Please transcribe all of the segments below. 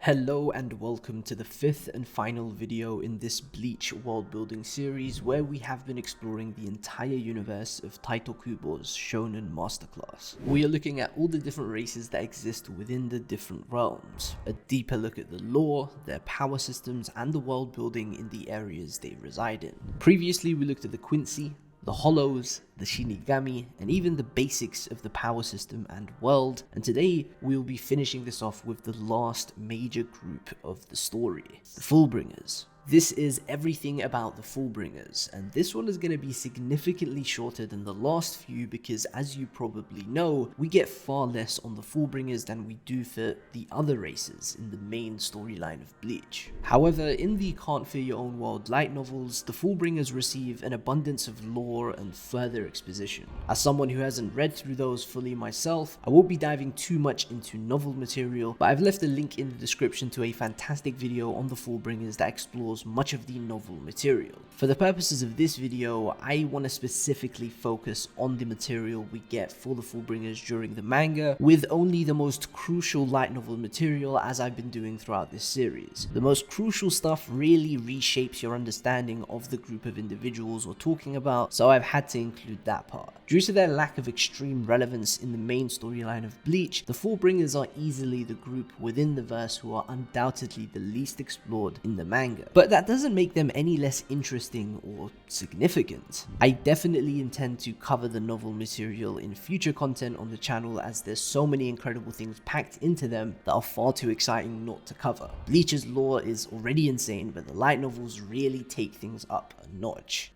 Hello and welcome to the fifth and final video in this Bleach Worldbuilding Series, where we have been exploring the entire universe of Tite Kubo's Shonen Masterclass. We are looking at all the different races that exist within the different realms, a deeper look at the lore, their power systems, and the world building in the areas they reside in. Previously we looked at the Quincy, the Hollows, the Shinigami, and even the basics of the power system and world, and today we will be finishing this off with the last major group of the story, the Fullbringers. This is everything about the Fullbringers, and this one is going to be significantly shorter than the last few because, as you probably know, we get far less on the Fullbringers than we do for the other races in the main storyline of Bleach. However, in the Can't Fear Your Own World light novels, the Fullbringers receive an abundance of lore and further exposition. As someone who hasn't read through those fully myself, I won't be diving too much into novel material, but I've left a link in the description to a fantastic video on the Fullbringers that explores much of the novel material. For the purposes of this video, I want to specifically focus on the material we get for the Fullbringers during the manga, with only the most crucial light novel material, as I've been doing throughout this series. The most crucial stuff really reshapes your understanding of the group of individuals we're talking about, so I've had to include that part. Due to their lack of extreme relevance in the main storyline of Bleach, the Fullbringers are easily the group within the verse who are undoubtedly the least explored in the manga. But that doesn't make them any less interesting or significant. I definitely intend to cover the novel material in future content on the channel, as there's so many incredible things packed into them that are far too exciting not to cover. Bleach's lore is already insane, but the light novels really take things up a notch.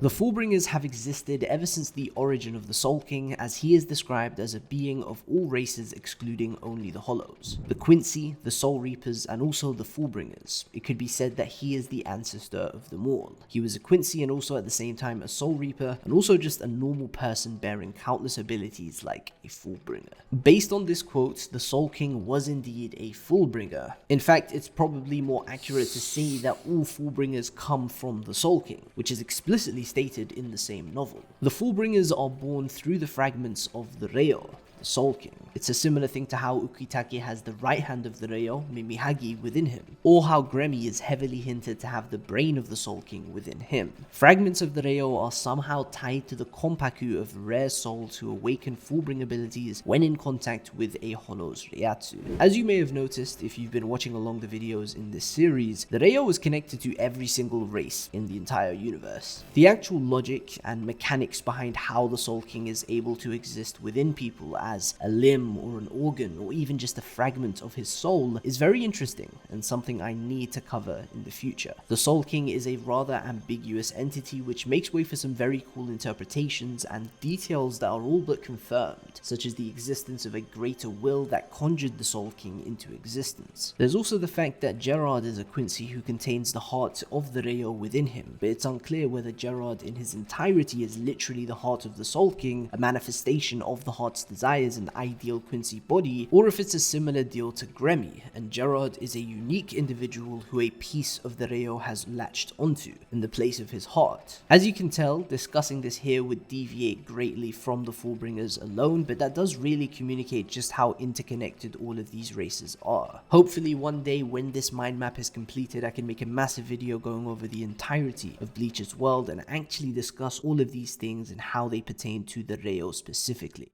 The Fullbringers have existed ever since the origin of the Soul King, as he is described as a being of all races excluding only the Hollows. The Quincy, the Soul Reapers, and also the Fullbringers. It could be said that he is the ancestor of them all. He was a Quincy and also at the same time a Soul Reaper, and also just a normal person bearing countless abilities like a Fullbringer. Based on this quote, the Soul King was indeed a Fullbringer. In fact, it's probably more accurate to say that all Fullbringers come from the Soul King, which is explicitly stated in the same novel. The Fullbringers are born through the fragments of the Reo, the Soul King. It's a similar thing to how Ukitake has the right hand of the Reo, Mimihagi, within him, or how Gremmy is heavily hinted to have the brain of the Soul King within him. Fragments of the Reo are somehow tied to the Konpaku of rare souls who awaken Fullbring abilities when in contact with a Hollow's Reiatsu. As you may have noticed if you've been watching along the videos in this series, the Reo is connected to every single race in the entire universe. The actual logic and mechanics behind how the Soul King is able to exist within people as a limb or an organ or even just a fragment of his soul is very interesting and something I need to cover in the future. The Soul King is a rather ambiguous entity which makes way for some very cool interpretations and details that are all but confirmed, such as the existence of a greater will that conjured the Soul King into existence. There's also the fact that Gerard is a Quincy who contains the heart of the Reo within him, but it's unclear whether Gerard in his entirety is literally the heart of the Soul King, a manifestation of the heart's desires and ideal Quincy body, or if it's a similar deal to Gremmy, and Gerard is a unique individual who a piece of the Reo has latched onto in the place of his heart. As you can tell, discussing this here would deviate greatly from the Fullbringers alone, but that does really communicate just how interconnected all of these races are. Hopefully one day when this mind map is completed, I can make a massive video going over the entirety of Bleach's world and actually discuss all of these things and how they pertain to the Reo specifically.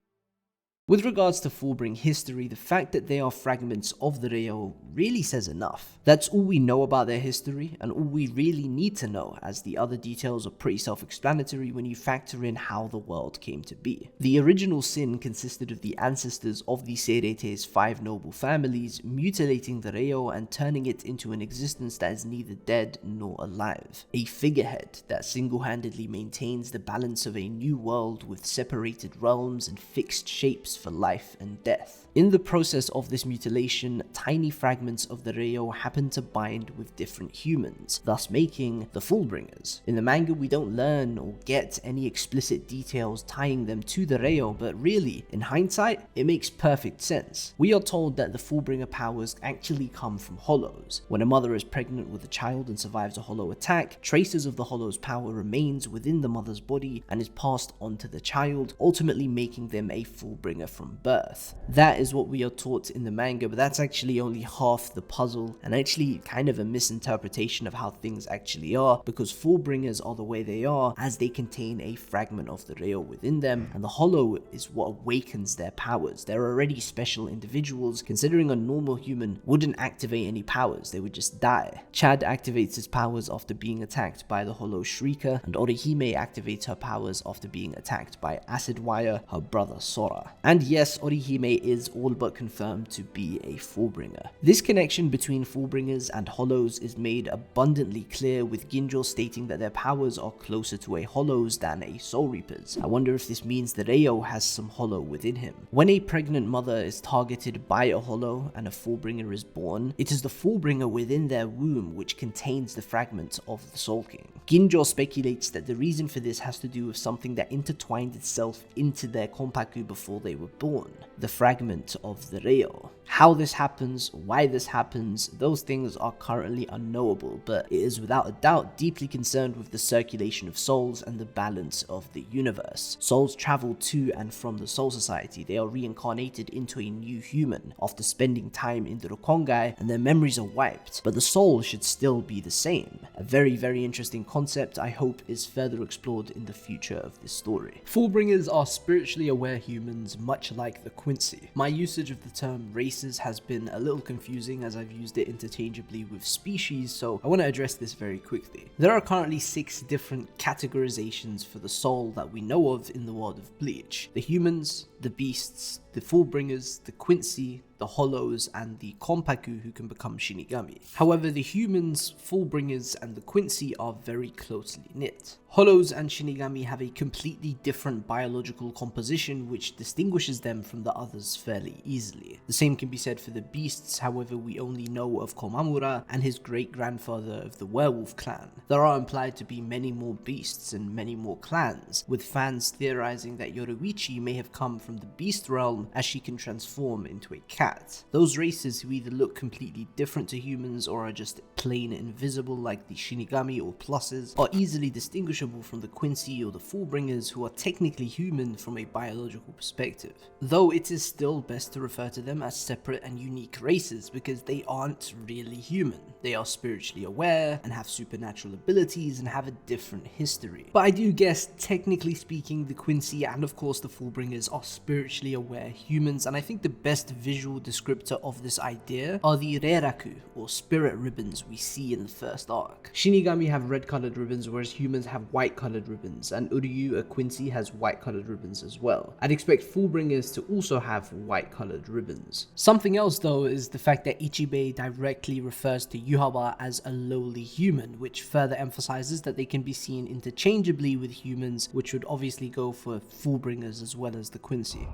With regards to Fullbring history, the fact that they are fragments of the Reo really says enough. That's all we know about their history, and all we really need to know, as the other details are pretty self-explanatory when you factor in how the world came to be. The original sin consisted of the ancestors of the Seireite's 5 noble families mutilating the Reo and turning it into an existence that is neither dead nor alive. A figurehead that single-handedly maintains the balance of a new world with separated realms and fixed shapes choices for life and death. In the process of this mutilation, tiny fragments of the Reo happen to bind with different humans, thus making the Fullbringers. In the manga, we don't learn or get any explicit details tying them to the Reo, but really, in hindsight, it makes perfect sense. We are told that the Fullbringer powers actually come from hollows. When a mother is pregnant with a child and survives a hollow attack, traces of the hollow's power remains within the mother's body and is passed on to the child, ultimately making them a Fullbringer from birth. That is what we are taught in the manga, but that's actually only half the puzzle, and actually kind of a misinterpretation of how things actually are, because Fullbringers are the way they are as they contain a fragment of the Reo within them, and the hollow is what awakens their powers. They're already special individuals, considering a normal human wouldn't activate any powers, they would just die. Chad activates his powers after being attacked by the hollow Shrieker, and Orihime activates her powers after being attacked by Acid Wire, her brother Sora. And yes, Orihime is all but confirmed to be a Fullbringer. This connection between Fullbringers and hollows is made abundantly clear, with Ginjo stating that their powers are closer to a hollow's than a Soul Reaper's. I wonder if this means the Reo has some hollow within him. When a pregnant mother is targeted by a hollow and a Fullbringer is born, it is the Fullbringer within their womb which contains the fragment of the Soul King. Ginjo speculates that the reason for this has to do with something that intertwined itself into their Konpaku before they were born, the fragment of the Reo. How this happens, why this happens, those things are currently unknowable, but it is without a doubt deeply concerned with the circulation of souls and the balance of the universe. Souls travel to and from the Soul Society. They are reincarnated into a new human after spending time in the Rokongai, and their memories are wiped, but the soul should still be the same. A very interesting concept I hope is further explored in the future of this story. Fullbringers are spiritually aware humans, much like the Quincy. My usage of the term races has been a little confusing as I've used it interchangeably with species, so I want to address this very quickly. There are currently 6 different categorizations for the soul that we know of in the world of Bleach. The humans, the beasts, the Fullbringers, the Quincy, the hollows, and the Konpaku who can become Shinigami. However, the humans, Fullbringers, and the Quincy are very closely knit. Hollows and Shinigami have a completely different biological composition which distinguishes them from the others fairly easily. The same can be said for the beasts, however we only know of Komamura and his great-grandfather of the werewolf clan. There are implied to be many more beasts and many more clans, with fans theorizing that Yoruichi may have come from the beast realm as she can transform into a cat. Those races who either look completely different to humans or are just plain invisible like the Shinigami or pluses are easily distinguishable from the Quincy or the Fullbringers, who are technically human from a biological perspective. Though it is still best to refer to them as separate and unique races because they aren't really human. They are spiritually aware and have supernatural abilities and have a different history. But I do guess, technically speaking, the Quincy and of course the Fullbringers are spiritually aware humans, and I think the best visual descriptor of this idea are the Reiraku or spirit ribbons we see in the first arc. Shinigami have red colored ribbons whereas humans have white colored ribbons, and Uryu, a Quincy, has white colored ribbons as well. I'd expect Fullbringers to also have white colored ribbons. Something else though is the fact that Ichibei directly refers to Yuhaba as a lowly human, which further emphasizes that they can be seen interchangeably with humans, which would obviously go for Fullbringers as well as the Quincy.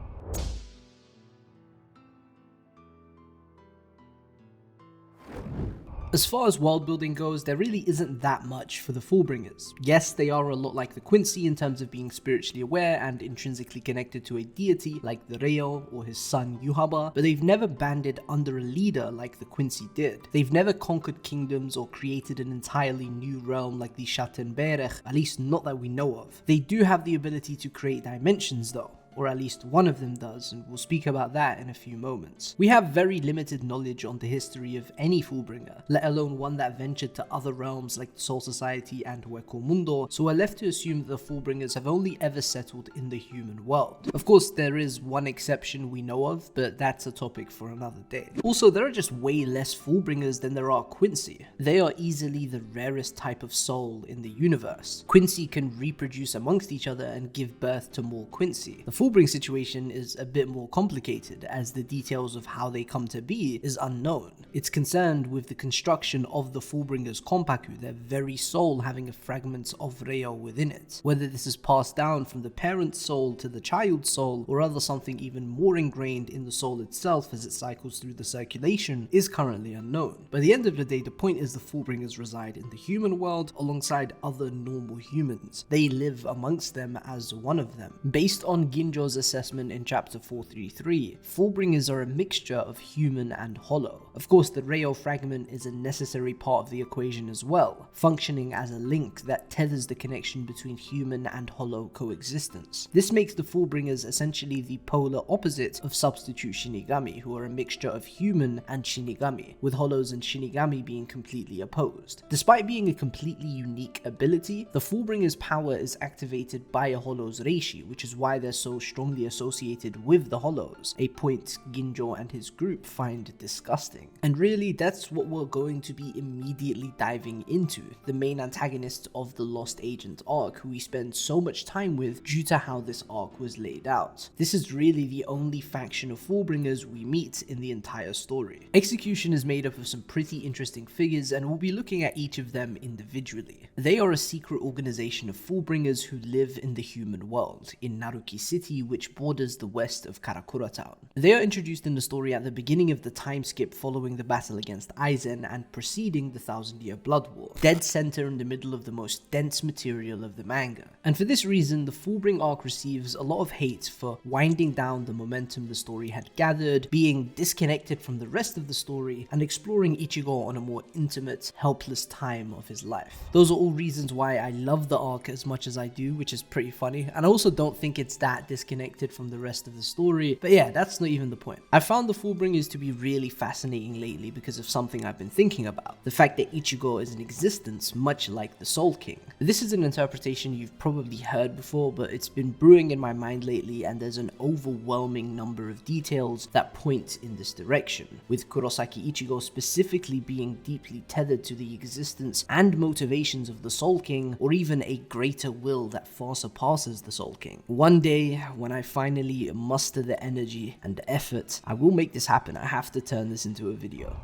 As far as world building goes, there really isn't that much for the Fullbringers. Yes, they are a lot like the Quincy in terms of being spiritually aware and intrinsically connected to a deity like the Reo or his son Yuhaba, but they've never banded under a leader like the Quincy did. They've never conquered kingdoms or created an entirely new realm like the Schattenberg, at least not that we know of. They do have the ability to create dimensions though, or at least one of them does, and we'll speak about that in a few moments. We have very limited knowledge on the history of any Fullbringer, let alone one that ventured to other realms like the Soul Society and Hueco Mundo, so we're left to assume that the Fullbringers have only ever settled in the human world. Of course, there is one exception we know of, but that's a topic for another day. Also, there are just way less Fullbringers than there are Quincy. They are easily the rarest type of soul in the universe. Quincy can reproduce amongst each other and give birth to more Quincy. The Fullbring situation is a bit more complicated, as the details of how they come to be is unknown. It's concerned with the construction of the Fullbringers Kompaku, their very soul having a fragment of Reo within it. Whether this is passed down from the parent's soul to the child's soul, or other something even more ingrained in the soul itself as it cycles through the circulation, is currently unknown. By the end of the day, the point is the Fullbringers reside in the human world alongside other normal humans. They live amongst them as one of them. Based on Ginjo's assessment in chapter 433, Fullbringers are a mixture of human and hollow. Of course, the Reo fragment is a necessary part of the equation as well, functioning as a link that tethers the connection between human and hollow coexistence. This makes the Fullbringers essentially the polar opposite of substitute Shinigami, who are a mixture of human and Shinigami, with hollows and Shinigami being completely opposed. Despite being a completely unique ability, the Fullbringers' power is activated by a hollow's reishi, which is why they're so strongly associated with the hollows, a point Ginjo and his group find disgusting. And really, that's what we're going to be immediately diving into, the main antagonist of the Lost Agent arc, who we spend so much time with due to how this arc was laid out. This is really the only faction of Fullbringers we meet in the entire story. Xcution is made up of some pretty interesting figures, and we'll be looking at each of them individually. They are a secret organization of Fullbringers who live in the human world, in Naruki City, which borders the west of Karakura Town. They are introduced in the story at the beginning of the time skip following the battle against Aizen and preceding the 1000-year Blood War, dead center in the middle of the most dense material of the manga. And for this reason, the Fullbring arc receives a lot of hate for winding down the momentum the story had gathered, being disconnected from the rest of the story, and exploring Ichigo on a more intimate, helpless time of his life. Those are all reasons why I love the arc as much as I do, which is pretty funny, and I also don't think it's that disconnected from the rest of the story, but yeah, that's not even the point. I found the Fullbringers to be really fascinating lately because of something I've been thinking about, the fact that Ichigo is in existence much like the Soul King. This is an interpretation you've probably heard before, but it's been brewing in my mind lately, and there's an overwhelming number of details that point in this direction, with Kurosaki Ichigo specifically being deeply tethered to the existence and motivations of the Soul King, or even a greater will that far surpasses the Soul King. One day, when I finally muster the energy and effort, I will make this happen. I have to turn this into a video.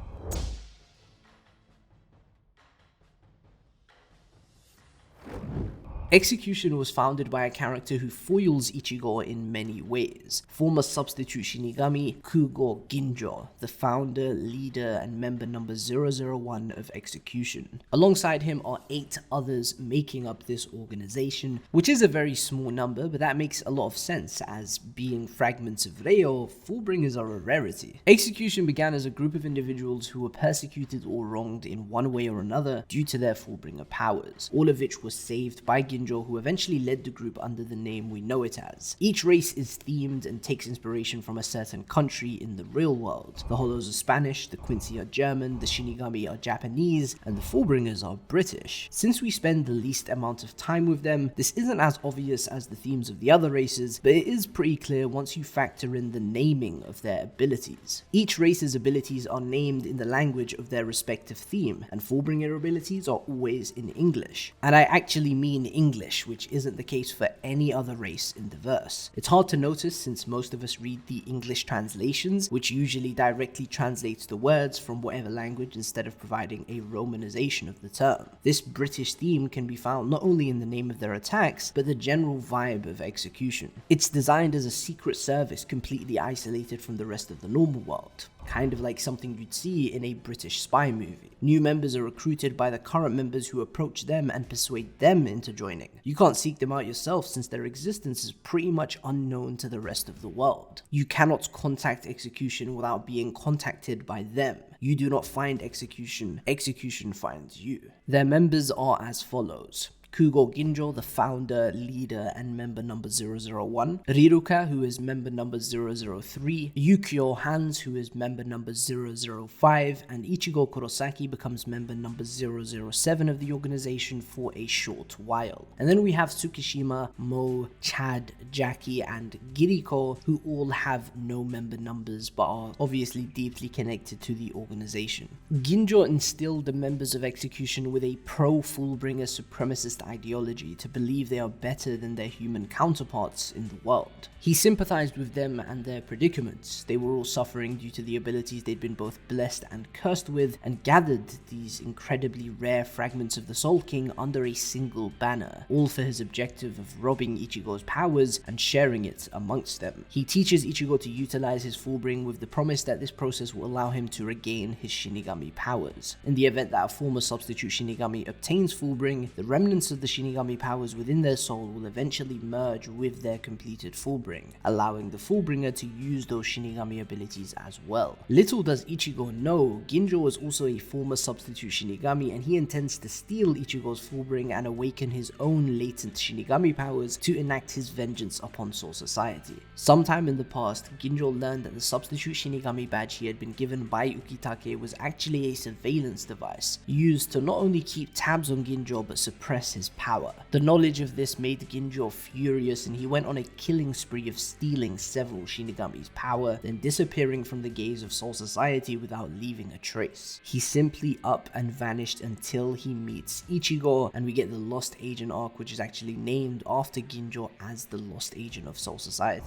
Xcution was founded by a character who foils Ichigo in many ways, former substitute Shinigami Kubo Ginjo, the founder, leader, and member number 001 of Xcution. Alongside him are 8 others making up this organization, which is a very small number, but that makes a lot of sense, as being fragments of Reo, Fullbringers are a rarity. Xcution began as a group of individuals who were persecuted or wronged in one way or another due to their Fullbringer powers, all of which was saved by Ginjo, who eventually led the group under the name we know it as. Each race is themed and takes inspiration from a certain country in the real world. The Hollows are Spanish, the Quincy are German, the Shinigami are Japanese, and the Fullbringers are British. Since we spend the least amount of time with them, this isn't as obvious as the themes of the other races, but it is pretty clear once you factor in the naming of their abilities. Each race's abilities are named in the language of their respective theme, and Fullbringer abilities are always in English. And I actually mean English, which isn't the case for any other race in the verse. It's hard to notice since most of us read the English translations, which usually directly translates the words from whatever language instead of providing a romanization of the term. This British theme can be found not only in the name of their attacks, but the general vibe of Xcution. It's designed as a secret service completely isolated from the rest of the normal world, kind of like something you'd see in a British spy movie. New members are recruited by the current members who approach them and persuade them into joining. You can't seek them out yourself since their existence is pretty much unknown to the rest of the world. You cannot contact Xcution without being contacted by them. You do not find Xcution, Xcution finds you. Their members are as follows: Kubo Ginjo, the founder, leader, and member number 001. Riruka, who is member number 003. Yukio Hans, who is member number 005. And Ichigo Kurosaki becomes member number 007 of the organization for a short while. And then we have Tsukishima, Mo, Chad, Jackie, and Giriko, who all have no member numbers but are obviously deeply connected to the organization. Ginjo instilled the members of Xcution with a pro-Fullbringer supremacist ideology to believe they are better than their human counterparts in the world. He sympathized with them and their predicaments. They were all suffering due to the abilities they'd been both blessed and cursed with, and gathered these incredibly rare fragments of the Soul King under a single banner, all for his objective of robbing Ichigo's powers and sharing it amongst them. He teaches Ichigo to utilize his Fullbring with the promise that this process will allow him to regain his Shinigami powers. In the event that a former substitute Shinigami obtains Fullbring, the remnants of the Shinigami powers within their soul will eventually merge with their completed Fullbring, allowing the Fullbringer to use those Shinigami abilities as well. Little does Ichigo know, Ginjo was also a former substitute Shinigami, and he intends to steal Ichigo's Fullbring and awaken his own latent Shinigami powers to enact his vengeance upon Soul Society. Sometime in the past, Ginjo learned that the substitute Shinigami badge he had been given by Ukitake was actually a surveillance device, used to not only keep tabs on Ginjo but suppress his power. The knowledge of this made Ginjo furious, and he went on a killing spree of stealing several Shinigami's power, then disappearing from the gaze of Soul Society without leaving a trace. He simply up and vanished until he meets Ichigo, and we get the Lost Agent arc, which is actually named after Ginjo as the Lost Agent of Soul Society.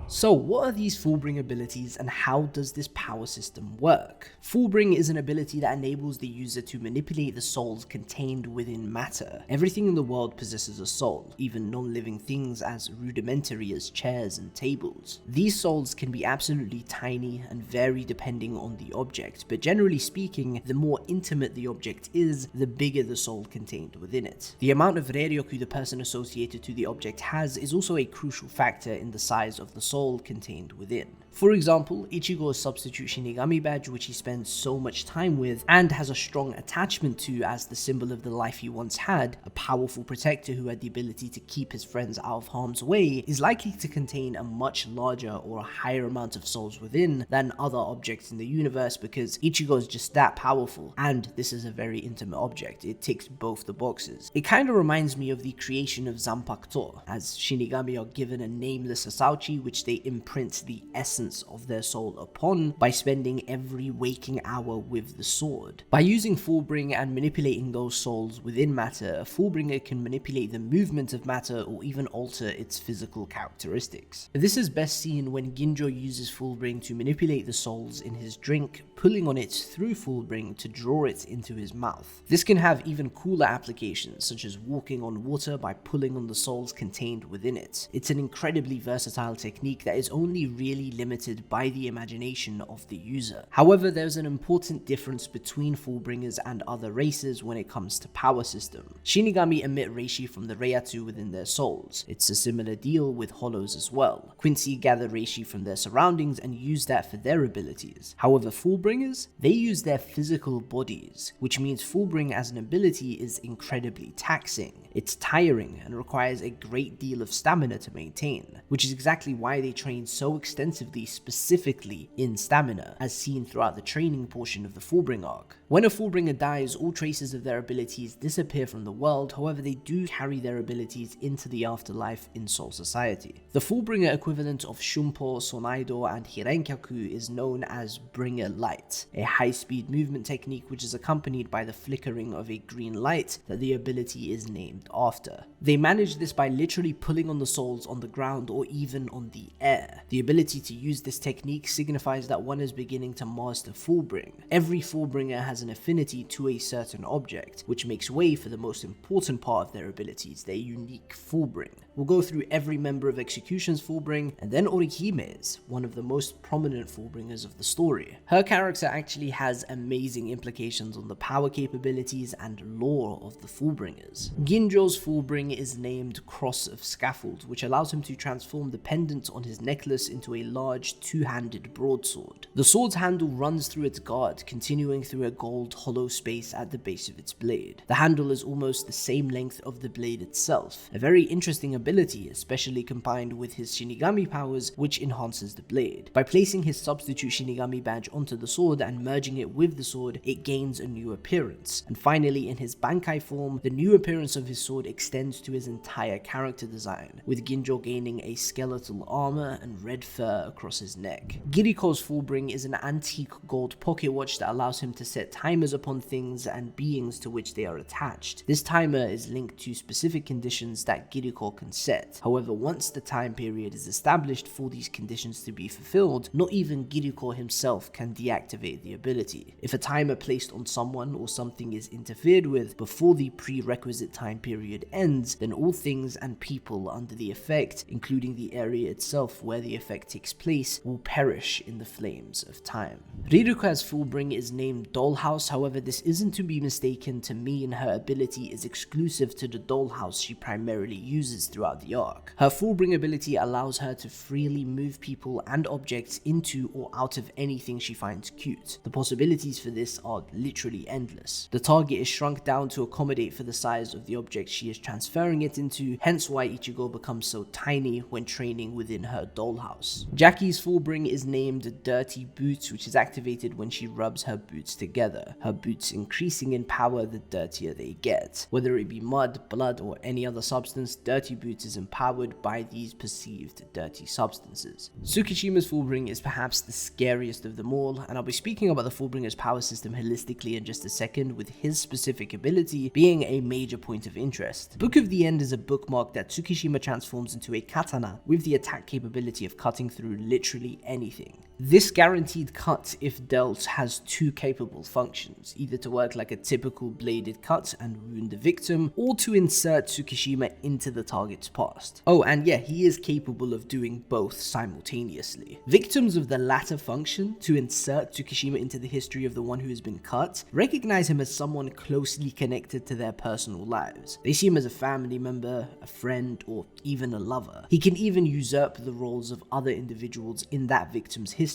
So what are these Fullbring abilities and how does this power system work? Fullbring is an ability that enables the user to manipulate the souls contained within matter. Everything in the world possesses a soul, even non-living things as rudimentary as chairs and tables. These souls can be absolutely tiny and vary depending on the object, but generally speaking, the more intimate the object is, the bigger the soul contained within it. The amount of Reiryoku the person associated to the object has is also a crucial factor in the size of the soul contained within. For example, Ichigo's substitute Shinigami badge, which he spends so much time with and has a strong attachment to as the symbol of the life he once had, a powerful protector who had the ability to keep his friends out of harm's way, is likely to contain a much larger or a higher amount of souls within than other objects in the universe, because Ichigo is just that powerful, and this is a very intimate object. It ticks both the boxes. It kind of reminds me of the creation of Zanpakuto, as Shinigami are given a nameless Asauchi which they imprint the essence of their soul upon by spending every waking hour with the sword. By using Fullbring and manipulating those souls within matter, a Fullbringer can manipulate the movement of matter or even alter its physical characteristics. This is best seen when Ginjo uses Fullbring to manipulate the souls in his drink, pulling on it through Fullbring to draw it into his mouth. This can have even cooler applications, such as walking on water by pulling on the souls contained within it. It's an incredibly versatile technique that is only really limited by the imagination of the user. However, there's an important difference between Fullbringers and other races when it comes to power system. Shinigami emit reishi from the Reiatsu within their souls. It's a similar deal with hollows as well. Quincy gather reishi from their surroundings and use that for their abilities. However, Fullbringers, they use their physical bodies, which means Fullbring as an ability is incredibly taxing. It's tiring and requires a great deal of stamina to maintain, which is exactly why they train so extensively specifically in stamina, as seen throughout the training portion of the Fullbring arc. When a Fullbringer dies, all traces of their abilities disappear from the world, however they do carry their abilities into the afterlife in Soul Society. The Fullbringer equivalent of Shunpo, Sonaido, and Hirenkyaku is known as Bringer Light, a high-speed movement technique which is accompanied by the flickering of a green light that the ability is named after. They manage this by literally pulling on the souls on the ground or even on the air. The ability to use this technique signifies that one is beginning to master Fullbring. Every Fullbringer has an affinity to a certain object, which makes way for the most important part of their abilities, their unique Fullbring. We'll go through every member of Xcution's Fullbring, and then Orihime's, one of the most prominent Fullbringers of the story. Her character actually has amazing implications on the power capabilities and lore of the Fullbringers. Ginjo's Fullbring is named Cross of Scaffold, which allows him to transform the pendant on his necklace into a large two-handed broadsword. The sword's handle runs through its guard, continuing through a gold hollow space at the base of its blade. The handle is almost the same length of the blade itself, a very interesting ability, especially combined with his Shinigami powers, which enhances the blade. By placing his substitute Shinigami badge onto the sword and merging it with the sword, it gains a new appearance. And finally, in his Bankai form, the new appearance of his sword extends to his entire character design, with Ginjo gaining a skeletal armor and red fur across across his neck. Giriko's Fullbring is an antique gold pocket watch that allows him to set timers upon things and beings to which they are attached. This timer is linked to specific conditions that Giriko can set. However, once the time period is established for these conditions to be fulfilled, not even Giriko himself can deactivate the ability. If a timer placed on someone or something is interfered with before the prerequisite time period ends, then all things and people under the effect, including the area itself where the effect takes place, will perish in the flames of time. Riruka's Fullbring is named Dollhouse, however this isn't to be mistaken to mean her ability is exclusive to the dollhouse she primarily uses throughout the arc. Her Fullbring ability allows her to freely move people and objects into or out of anything she finds cute. The possibilities for this are literally endless. The target is shrunk down to accommodate for the size of the object she is transferring it into, hence why Ichigo becomes so tiny when training within her dollhouse. Jackie's Fullbring is named Dirty Boots, which is activated when she rubs her boots together, her boots increasing in power the dirtier they get. Whether it be mud, blood, or any other substance, Dirty Boots is empowered by these perceived dirty substances. Tsukishima's Fullbring is perhaps the scariest of them all, and I'll be speaking about the Fullbringer's power system holistically in just a second, with his specific ability being a major point of interest. Book of the End is a bookmark that Tsukishima transforms into a katana with the attack capability of cutting through literally anything. This guaranteed cut, if dealt, has two capable functions, either to work like a typical bladed cut and wound the victim, or to insert Tsukishima into the target's past. Oh, and yeah, he is capable of doing both simultaneously. Victims of the latter function, to insert Tsukishima into the history of the one who has been cut, recognize him as someone closely connected to their personal lives. They see him as a family member, a friend, or even a lover. He can even usurp the roles of other individuals in that victim's history,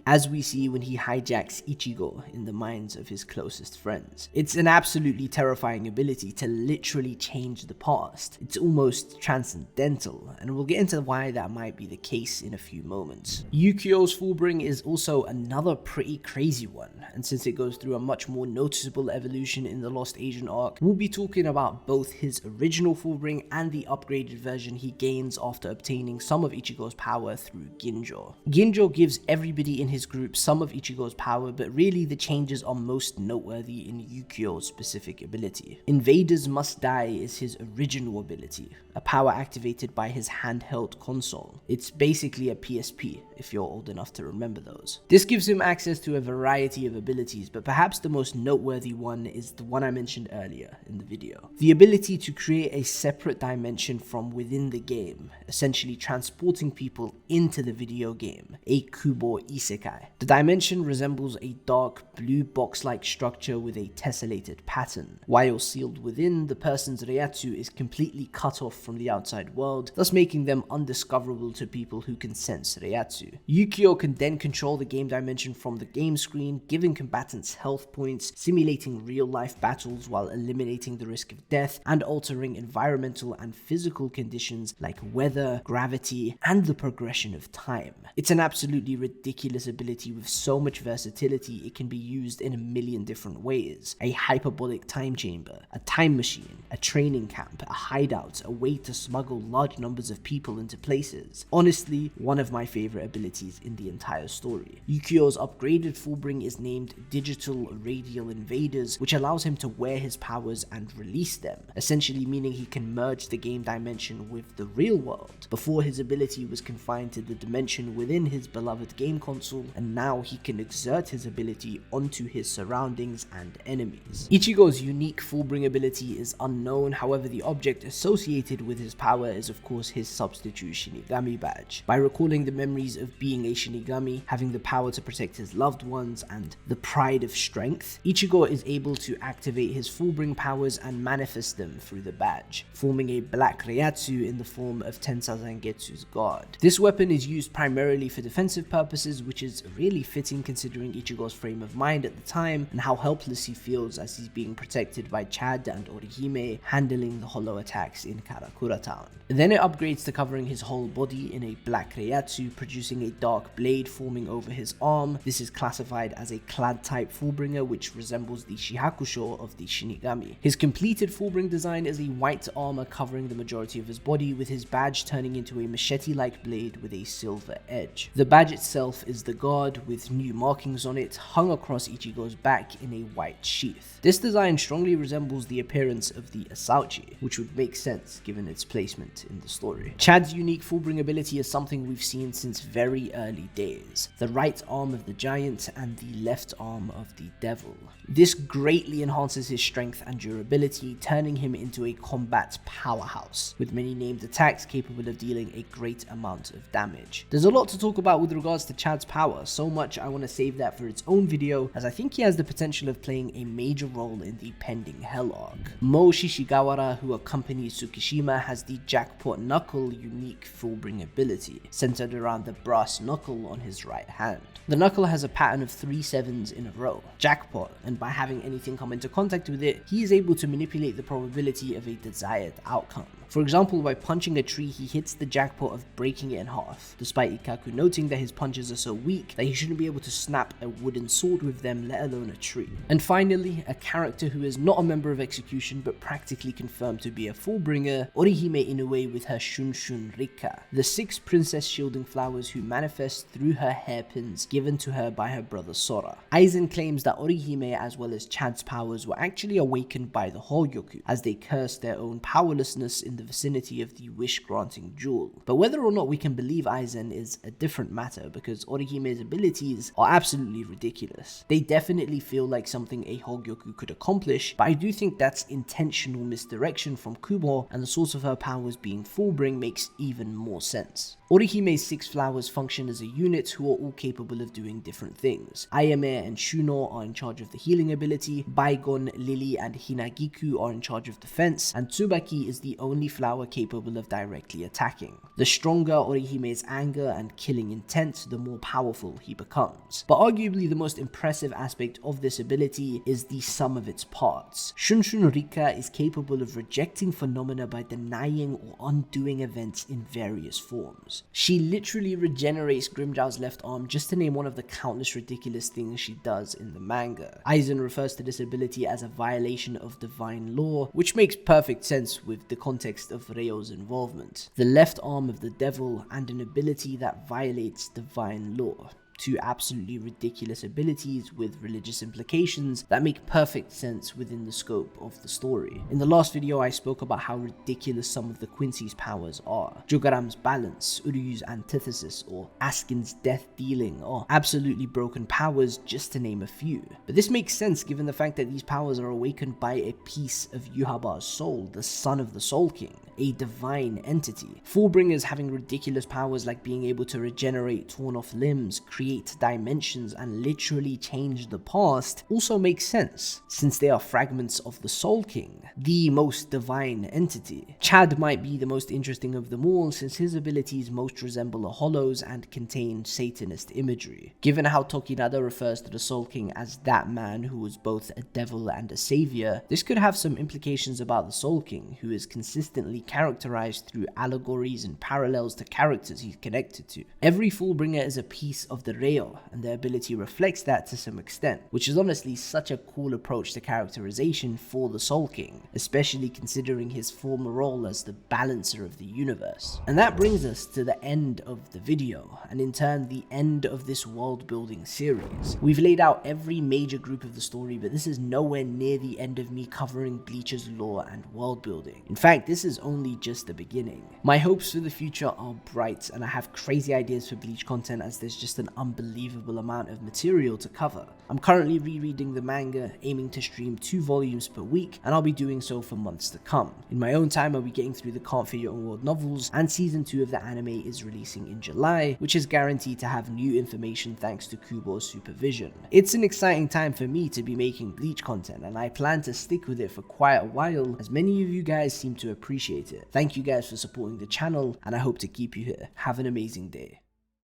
as we see when he hijacks Ichigo in the minds of his closest friends. It's an absolutely terrifying ability to literally change the past. It's almost transcendental, and we'll get into why that might be the case in a few moments. Yukio's Fullbring is also another pretty crazy one, and since it goes through a much more noticeable evolution in the Lost Asian arc, we'll be talking about both his original Fullbring and the upgraded version he gains after obtaining some of Ichigo's power through Ginjo. Ginjo gives everybody in his group some of Ichigo's power, but really the changes are most noteworthy in Yukio's specific ability. Invaders Must Die is his original ability, a power activated by his handheld console. It's basically a PSP, if you're old enough to remember those. This gives him access to a variety of abilities, but perhaps the most noteworthy one is the one I mentioned earlier in the video. The ability to create a separate dimension from within the game, essentially transporting people into the video game, a Kubo isekai. The dimension resembles a dark blue box-like structure with a tessellated pattern. While sealed within, the person's Reiatsu is completely cut off from the outside world, thus making them undiscoverable to people who can sense Reiatsu. Yukio can then control the game dimension from the game screen, giving combatants health points, simulating real-life battles while eliminating the risk of death, and altering environmental and physical conditions like weather, gravity, and the progression of time. It's an absolutely ridiculous ability with so much versatility it can be used in a million different ways. A hyperbolic time chamber, a time machine, a training camp, a hideout, a way to smuggle large numbers of people into places. Honestly, one of my favorite abilities in the entire story. Yukio's upgraded Fullbring is named Digital Radial Invaders, which allows him to wear his powers and release them, essentially meaning he can merge the game dimension with the real world. Before, his ability was confined to the dimension within his beloved game console, and now he can exert his ability onto his surroundings and enemies. Ichigo's unique Fullbring ability is unknown, however the object associated with his power is of course his substitute Shinigami badge. By recalling the memories of being a Shinigami, having the power to protect his loved ones, and the pride of strength, Ichigo is able to activate his Fullbring powers and manifest them through the badge, forming a black Reiatsu in the form of Tensa Zangetsu's guard. This weapon is used primarily for defensive purposes, purposes, which is really fitting considering Ichigo's frame of mind at the time and how helpless he feels as he's being protected by Chad and Orihime handling the hollow attacks in Karakura town. Then it upgrades to covering his whole body in a black Reiatsu, producing a dark blade forming over his arm. This is classified as a clad type Fullbringer, which resembles the Shihakusho of the Shinigami. His completed Fullbring design is a white armor covering the majority of his body, with his badge turning into a machete-like blade with a silver edge. The badge itself is the guard with new markings on it, hung across Ichigo's back in a white sheath. This design strongly resembles the appearance of the Asauchi, which would make sense given its placement in the story. Chad's unique Fullbring ability is something we've seen since very early days: the right arm of the giant and the left arm of the devil. This greatly enhances his strength and durability, turning him into a combat powerhouse, with many named attacks capable of dealing a great amount of damage. There's a lot to talk about with regards to Chad's power, so much I want to save that for its own video, as I think he has the potential of playing a major role in the pending Hell arc. Mo Shishigawara, who accompanies Tsukishima, has the Jackpot Knuckle unique Fullbring ability, centered around the brass knuckle on his right hand. The knuckle has a pattern of 3 sevens in a row, Jackpot, and by having anything come into contact with it, he is able to manipulate the probability of a desired outcome. For example, by punching a tree, he hits the jackpot of breaking it in half, despite Ikkaku noting that his punches are so weak that he shouldn't be able to snap a wooden sword with them, let alone a tree. And finally, a character who is not a member of Xcution but practically confirmed to be a Fullbringer, Orihime Inoue with her Shunshun Rika, the 6 princess shielding flowers who manifest through her hairpins given to her by her brother Sora. Aizen claims that Orihime as well as Chad's powers were actually awakened by the Hogyoku, as they cursed their own powerlessness in the vicinity of the wish-granting jewel. But whether or not we can believe Aizen is a different matter, because Orihime's abilities are absolutely ridiculous. They definitely feel like something a Hogyoku could accomplish, but I do think that's intentional misdirection from Kubo, and the source of her powers being Fullbring makes even more sense. Orihime's 6 flowers function as a unit who are all capable of doing different things. Ayame and Shuno are in charge of the healing ability, Baigon, Lily, and Hinagiku are in charge of defense, and Tsubaki is the only flower capable of directly attacking. The stronger Orihime's anger and killing intent, the more powerful he becomes. But arguably the most impressive aspect of this ability is the sum of its parts. Shunshun Rika is capable of rejecting phenomena by denying or undoing events in various forms. She literally regenerates Grimmjow's left arm, just to name one of the countless ridiculous things she does in the manga. Aizen refers to this ability as a violation of divine law, which makes perfect sense with the context of Ryo's involvement. The left arm of the devil, and an ability that violates divine law. 2 absolutely ridiculous abilities with religious implications that make perfect sense within the scope of the story. In the last video, I spoke about how ridiculous some of the Quincy's powers are. Jogaram's balance, Uryu's antithesis, or Askin's death dealing are absolutely broken powers, just to name a few. But this makes sense given the fact that these powers are awakened by a piece of Yuhaba's soul, the son of the Soul King, a divine entity. Fullbringers having ridiculous powers like being able to regenerate torn off limbs, create dimensions, and literally change the past also makes sense, since they are fragments of the Soul King, the most divine entity. Chad might be the most interesting of them all, since his abilities most resemble a hollows and contain Satanist imagery. Given how Tokinada refers to the Soul King as that man who was both a devil and a savior, this could have some implications about the Soul King, who is consistently characterized through allegories and parallels to characters he's connected to. Every Fullbringer is a piece of the Reo, and their ability reflects that to some extent, which is honestly such a cool approach to characterization for the Soul King, especially considering his former role as the balancer of the universe. And that brings us to the end of the video, and in turn the end of this world building series. We've laid out every major group of the story, but this is nowhere near the end of me covering Bleach's lore and world building. In fact, this is only just the beginning. My hopes for the future are bright, and I have crazy ideas for Bleach content, as there's just an unbelievable amount of material to cover. I'm currently rereading the manga, aiming to stream 2 volumes per week, and I'll be doing so for months to come. In my own time, I'll be getting through the Can't Fit Your Own World novels, and season 2 of the anime is releasing in July, which is guaranteed to have new information thanks to Kubo's supervision. It's an exciting time for me to be making Bleach content, and I plan to stick with it for quite a while, as many of you guys seem to appreciate it. Thank you guys for supporting the channel, and I hope to keep you here. Have an amazing day.